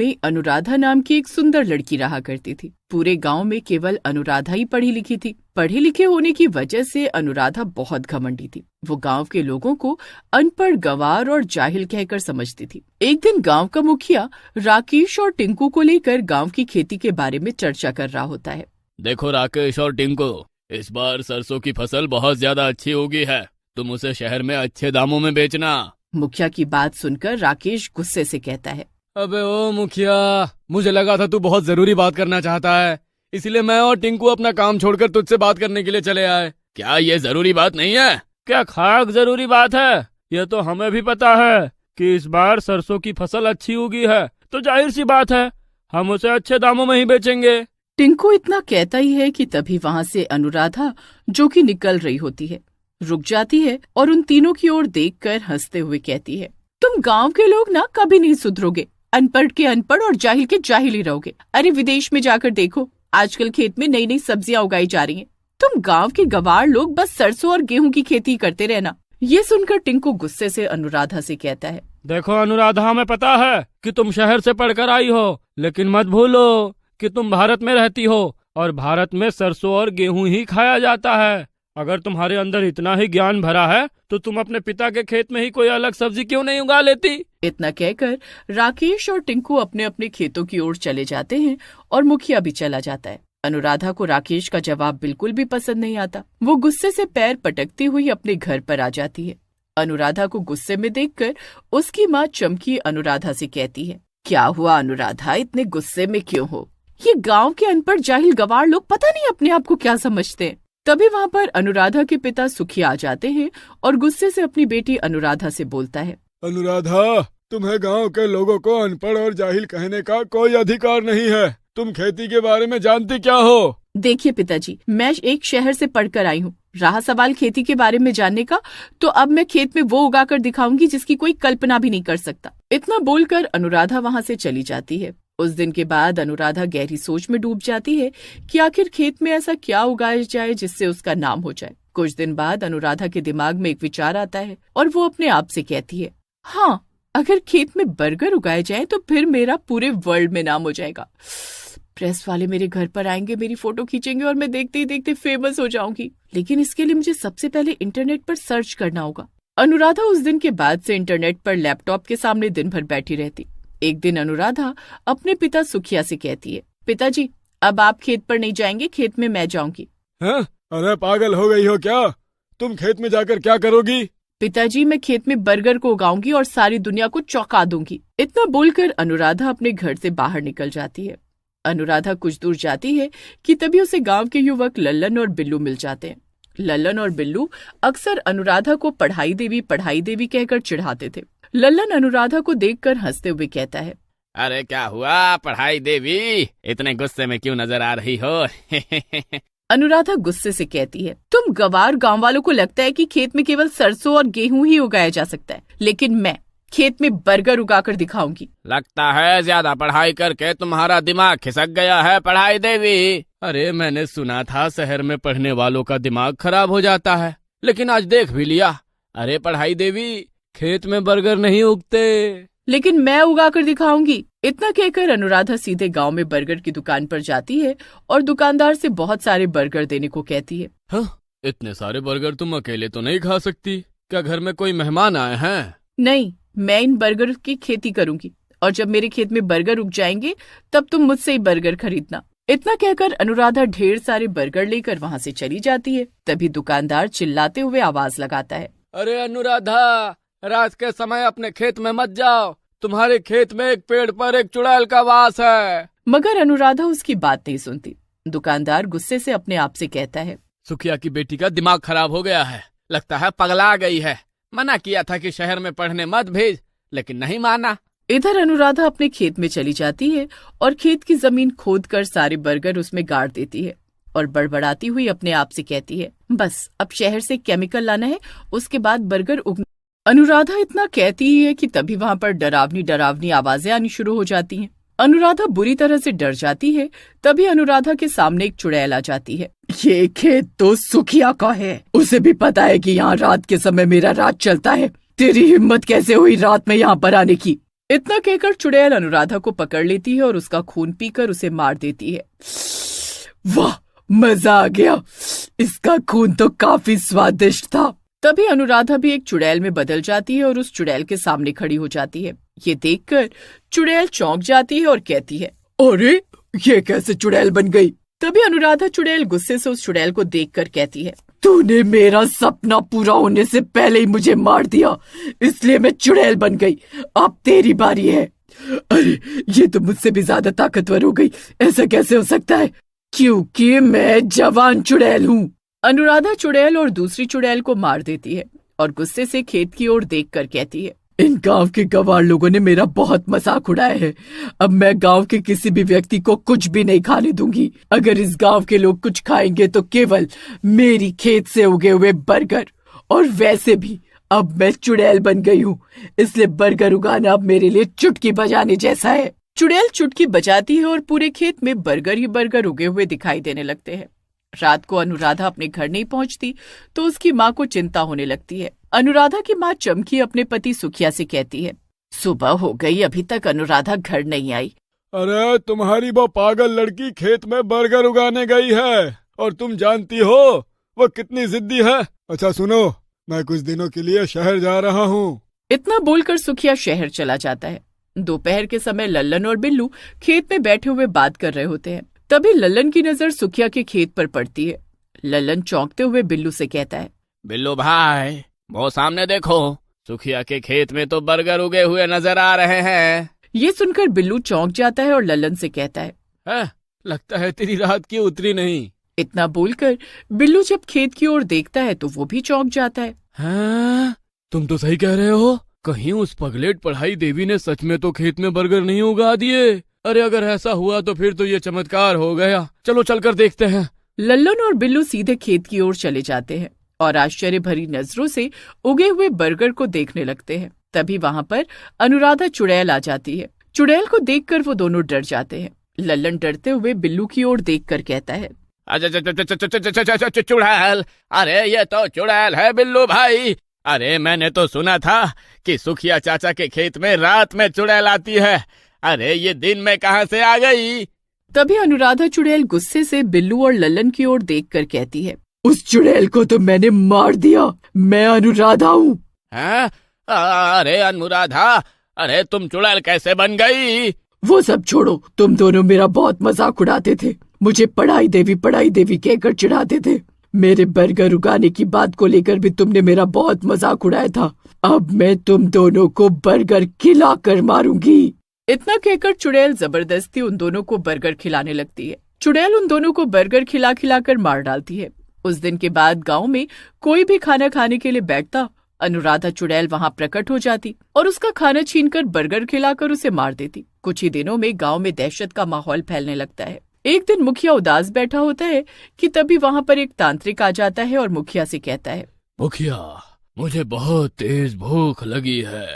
में अनुराधा नाम की एक सुंदर लड़की रहा करती थी। पूरे गांव में केवल अनुराधा ही पढ़ी लिखी थी। पढ़े लिखे होने की वजह से अनुराधा बहुत घमंडी थी। वो गांव के लोगों को अनपढ़, गंवार और जाहिल कहकर समझती थी। एक दिन गांव का मुखिया राकेश और टिंकू को लेकर गांव की खेती के बारे में चर्चा कर रहा होता है। देखो राकेश और टिंकू, इस बार सरसों की फसल बहुत ज्यादा अच्छी होगी है। तुम उसे शहर में अच्छे दामों में बेचना। मुखिया की बात सुनकर राकेश गुस्से से कहता है, अबे ओ मुखिया, मुझे लगा था तू बहुत जरूरी बात करना चाहता है, इसलिए मैं और टिंकू अपना काम छोड़कर तुझसे बात करने के लिए चले आए। क्या ये जरूरी बात नहीं है? क्या खाक जरूरी बात है? यह तो हमें भी पता है कि इस बार सरसों की फसल अच्छी होगी है, तो जाहिर सी बात है हम उसे अच्छे दामों में ही बेचेंगे। टिंकू इतना कहता ही है कि तभी वहाँ से अनुराधा, जो कि निकल रही होती है, रुक जाती है और उन तीनों की ओर देखकर हंसते हुए कहती है, तुम गांव के लोग ना कभी नहीं सुधरोगे। अनपढ़ के अनपढ़ और जाहिल के जाहिल ही रहोगे। अरे विदेश में जाकर देखो, आजकल खेत में नई नई सब्जियां उगाई जा रही हैं। तुम गांव के गवार लोग बस सरसों और गेहूं की खेती करते रहना। ये सुनकर टिंकू गुस्से से अनुराधा से कहता है, देखो अनुराधा, हमें पता है कि तुम शहर से पढ़कर आई हो, लेकिन मत भूलो कि तुम भारत में रहती हो और भारत में सरसों और गेहूं ही खाया जाता है। अगर तुम्हारे अंदर इतना ही ज्ञान भरा है तो तुम अपने पिता के खेत में ही कोई अलग सब्जी क्यों नहीं उगा लेती? इतना कहकर राकेश और टिंकू अपने अपने खेतों की ओर चले जाते हैं और मुखिया भी चला जाता है। अनुराधा को राकेश का जवाब बिल्कुल भी पसंद नहीं आता। वो गुस्से से पैर पटकती हुई अपने घर पर आ जाती है। अनुराधा को गुस्से में देखकर उसकी माँ चमकी अनुराधा से कहती है, क्या हुआ अनुराधा, इतने गुस्से में क्यों हो? ये गांव के अनपढ़ जाहिल गवार लोग पता नहीं अपने आप को क्या समझते हैं। तभी वहाँ पर अनुराधा के पिता सुखी आ जाते हैं और गुस्से से अपनी बेटी अनुराधा से बोलता है, अनुराधा, तुम्हें गांव के लोगों को अनपढ़ और जाहिल कहने का कोई अधिकार नहीं है। तुम खेती के बारे में जानती क्या हो? देखिए पिताजी, मैं एक शहर से पढ़कर आई हूँ। रहा सवाल खेती के बारे में जानने का, तो अब मैं खेत में वो उगाकर दिखाऊंगी जिसकी कोई कल्पना भी नहीं कर सकता। इतना बोलकर अनुराधा वहाँ से चली जाती है। उस दिन के बाद अनुराधा गहरी सोच में डूब जाती है कि आखिर खेत में ऐसा क्या उगाया जाए जिससे उसका नाम हो जाए। कुछ दिन बाद अनुराधा के दिमाग में एक विचार आता है और वो अपने आप से कहती है, हाँ, अगर खेत में बर्गर उगाए जाए तो फिर मेरा पूरे वर्ल्ड में नाम हो जाएगा। प्रेस वाले मेरे घर पर आएंगे, मेरी फोटो खींचेंगे और मैं देखते ही देखते फेमस हो जाऊंगी। लेकिन इसके लिए मुझे सबसे पहले इंटरनेट पर सर्च करना होगा। अनुराधा उस दिन के बाद से इंटरनेट पर लैपटॉप के सामने दिन भर बैठी रहती। एक दिन अनुराधा अपने पिता सुखिया से कहती है, पिताजी, अब आप खेत पर नहीं जाएंगे, खेत में मैं जाऊंगी। अरे पागल हो गई हो क्या? तुम खेत में जाकर क्या करोगी? पिताजी, मैं खेत में बर्गर को उगाऊंगी और सारी दुनिया को चौंका दूंगी। इतना बोलकर अनुराधा अपने घर से बाहर निकल जाती है। अनुराधा कुछ दूर जाती है कि तभी उसे गांव के युवक लल्लन और बिल्लू मिल जाते हैं। लल्लन और बिल्लू अक्सर अनुराधा को पढ़ाई देवी कहकर चिढ़ाते थे। लल्लन अनुराधा को देखकर हंसते हुए कहता है, अरे क्या हुआ पढ़ाई देवी, इतने गुस्से में क्यों नजर आ रही हो? अनुराधा गुस्से से कहती है, तुम गवार गांव वालों को लगता है कि खेत में केवल सरसों और गेहूं ही उगाया जा सकता है, लेकिन मैं खेत में बर्गर उगाकर दिखाऊंगी। लगता है ज्यादा पढ़ाई करके तुम्हारा दिमाग खिसक गया है पढ़ाई देवी। अरे मैंने सुना था शहर में पढ़ने वालों का दिमाग खराब हो जाता है, लेकिन आज देख भी लिया। अरे पढ़ाई देवी, खेत में बर्गर नहीं उगते, लेकिन मैं उगाकर दिखाऊंगी। इतना कहकर अनुराधा सीधे गांव में बर्गर की दुकान पर जाती है और दुकानदार से बहुत सारे बर्गर देने को कहती है। हाँ, इतने सारे बर्गर तुम अकेले तो नहीं खा सकती, क्या घर में कोई मेहमान आए हैं? नहीं, मैं इन बर्गर की खेती करूंगी और जब मेरे खेत में बर्गर उग जाएंगे तब तुम मुझसे ही बर्गर खरीदना। इतना कहकर अनुराधा ढेर सारे बर्गर लेकर वहाँ से चली जाती है। तभी दुकानदार चिल्लाते हुए आवाज लगाता है, अरे अनुराधा, रात के समय अपने खेत में मत जाओ, तुम्हारे खेत में एक पेड़ पर एक चुड़ैल का वास है। मगर अनुराधा उसकी बात नहीं सुनती। दुकानदार गुस्से से अपने आप से कहता है, सुखिया की बेटी का दिमाग खराब हो गया है, लगता है पगला गई है। मना किया था कि शहर में पढ़ने मत भेज, लेकिन नहीं माना। इधर अनुराधा अपने खेत में चली जाती है और खेत की जमीन खोदकर सारे बर्गर उसमें गाड़ देती है और बड़बड़ाती हुई अपने आप से कहती है, बस अब शहर से केमिकल लाना है, उसके बाद बर्गर उगना। अनुराधा इतना कहती ही है कि तभी वहाँ पर डरावनी आवाजें आनी शुरू हो जाती हैं। अनुराधा बुरी तरह से डर जाती है। तभी अनुराधा के सामने एक चुड़ैल आ जाती है। ये खेत तो सुखिया का है, उसे भी पता है कि यहाँ रात के समय मेरा राज चलता है। तेरी हिम्मत कैसे हुई रात में यहाँ पर आने की? इतना कहकर चुड़ैल अनुराधा को पकड़ लेती है और उसका खून पीकर उसे मार देती है। वाह, मजा आ गया, इसका खून तो काफी स्वादिष्ट था। तभी अनुराधा भी एक चुड़ैल में बदल जाती है और उस चुड़ैल के सामने खड़ी हो जाती है। ये देखकर चुड़ैल चौंक जाती है और कहती है, अरे ये कैसे चुड़ैल बन गई? तभी अनुराधा चुड़ैल गुस्से से उस चुड़ैल को देखकर कहती है, तूने मेरा सपना पूरा होने से पहले ही मुझे मार दिया, इसलिए मैं चुड़ैल बन गई। अब तेरी बारी है। अरे ये तो मुझसे भी ज्यादा ताकतवर हो गई, ऐसा कैसे हो सकता है? क्योंकि मैं जवान चुड़ैल हूँ। अनुराधा चुड़ैल और दूसरी चुड़ैल को मार देती है और गुस्से से खेत की ओर देखकर कहती है, इन गांव के गंवार लोगों ने मेरा बहुत मजाक उड़ाया है। अब मैं गांव के किसी भी व्यक्ति को कुछ भी नहीं खाने दूंगी। अगर इस गांव के लोग कुछ खाएंगे तो केवल मेरी खेत से उगे हुए बर्गर। और वैसे भी अब मैं चुड़ैल बन गई हूँ, इसलिए बर्गर उगाना अब मेरे लिए चुटकी बजाने जैसा है। चुड़ैल चुटकी बजाती है और पूरे खेत में बर्गर ही बर्गर उगे हुए दिखाई देने लगते हैं। रात को अनुराधा अपने घर नहीं पहुंचती तो उसकी माँ को चिंता होने लगती है। अनुराधा की माँ चमकी अपने पति सुखिया से कहती है, सुबह हो गई, अभी तक अनुराधा घर नहीं आई। अरे तुम्हारी वो पागल लड़की खेत में बर्गर उगाने गई है और तुम जानती हो वो कितनी जिद्दी है। अच्छा सुनो, मैं कुछ दिनों के लिए शहर जा रहा हूँ। इतना बोलकर सुखिया शहर चला जाता है। दोपहर के समय लल्लन और बिल्लू खेत में बैठे हुए बात कर रहे होते हैं। तभी लल्लन की नजर सुखिया के खेत पर पड़ती है। लल्लन चौंकते हुए बिल्लू से कहता है, बिल्लू भाई, वो सामने देखो, सुखिया के खेत में तो बर्गर उगे हुए नजर आ रहे हैं। ये सुनकर बिल्लू चौंक जाता है और लल्लन से कहता है, लगता है तेरी रात की उतरी नहीं। इतना बोलकर बिल्लू जब खेत की ओर देखता है तो वो भी चौंक जाता है। हाँ, तुम तो सही कह रहे हो, कहीं उस पगलेट पढ़ाई देवी ने सच में तो खेत में बर्गर नहीं उगा दिए। अरे अगर ऐसा हुआ तो फिर तो ये चमत्कार हो गया। चलो चलकर देखते हैं। लल्लन और बिल्लू सीधे खेत की ओर चले जाते हैं और आश्चर्य भरी नजरों से उगे हुए बर्गर को देखने लगते हैं। तभी वहाँ पर अनुराधा चुड़ैल आ जाती है। चुड़ैल को देखकर वो दोनों डर जाते हैं। लल्लन डरते हुए बिल्लू की ओर देखकर कहता है, चुड़ैल, अरे ये तो चुड़ैल है बिल्लू भाई। अरे मैंने तो सुना था कि सुखिया चाचा के खेत में रात में चुड़ैल आती है। अरे ये दिन में कहाँ से आ गई? तभी अनुराधा चुड़ैल गुस्से से बिल्लू और लल्लन की ओर देखकर कहती है, उस चुड़ैल को तो मैंने मार दिया, मैं अनुराधा हूँ। अरे अनुराधा, अरे तुम चुड़ैल कैसे बन गई? वो सब छोड़ो, तुम दोनों मेरा बहुत मजाक उड़ाते थे, मुझे पढ़ाई देवी कहकर चिढ़ाते थे। मेरे बर्गर उगाने की बात को लेकर भी तुमने मेरा बहुत मजाक उड़ाया था। अब मैं तुम दोनों को बर्गर खिलाकर मारूंगी। इतना कहकर चुड़ैल जबरदस्ती उन दोनों को बर्गर खिलाने लगती है। चुड़ैल उन दोनों को बर्गर खिलाकर मार डालती है। उस दिन के बाद गांव में कोई भी खाना खाने के लिए बैठता, अनुराधा चुड़ैल वहां प्रकट हो जाती और उसका खाना छीनकर बर्गर खिलाकर उसे मार देती। कुछ ही दिनों में गांव में दहशत का माहौल फैलने लगता है। एक दिन मुखिया उदास बैठा होता है कि तभी वहां पर एक तांत्रिक आ जाता है और मुखिया से कहता है, मुखिया, मुझे बहुत तेज भूख लगी है।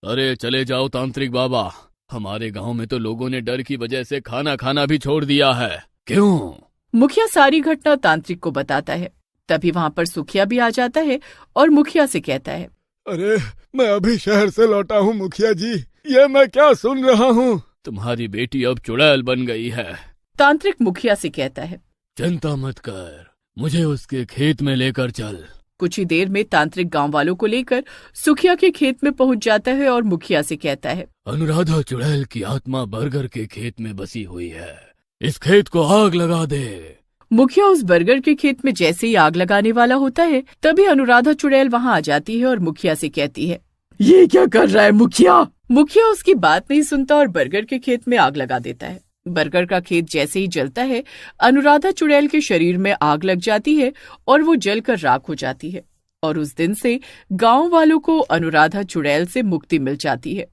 अरे चले जाओ तांत्रिक बाबा, हमारे गांव में तो लोगों ने डर की वजह से खाना खाना भी छोड़ दिया है। क्यों? मुखिया सारी घटना तांत्रिक को बताता है। तभी वहाँ पर सुखिया भी आ जाता है और मुखिया से कहता है, अरे मैं अभी शहर से लौटा हूँ मुखिया जी, ये मैं क्या सुन रहा हूँ? तुम्हारी बेटी अब चुड़ैल बन गई है। तांत्रिक मुखिया से कहता है, चिंता मत कर, मुझे उसके खेत में लेकर चल। कुछ ही देर में तांत्रिक गांव वालों को लेकर सुखिया के खेत में पहुंच जाता है और मुखिया से कहता है, अनुराधा चुड़ैल की आत्मा बर्गर के खेत में बसी हुई है, इस खेत को आग लगा दे। मुखिया उस बर्गर के खेत में जैसे ही आग लगाने वाला होता है, तभी अनुराधा चुड़ैल वहां आ जाती है और मुखिया से कहती है, ये क्या कर रहा है मुखिया? मुखिया उसकी बात नहीं सुनता और बर्गर के खेत में आग लगा देता है। बर्गर का खेत जैसे ही जलता है, अनुराधा चुड़ैल के शरीर में आग लग जाती है और वो जलकर राख हो जाती है। और उस दिन से गांव वालों को अनुराधा चुड़ैल से मुक्ति मिल जाती है।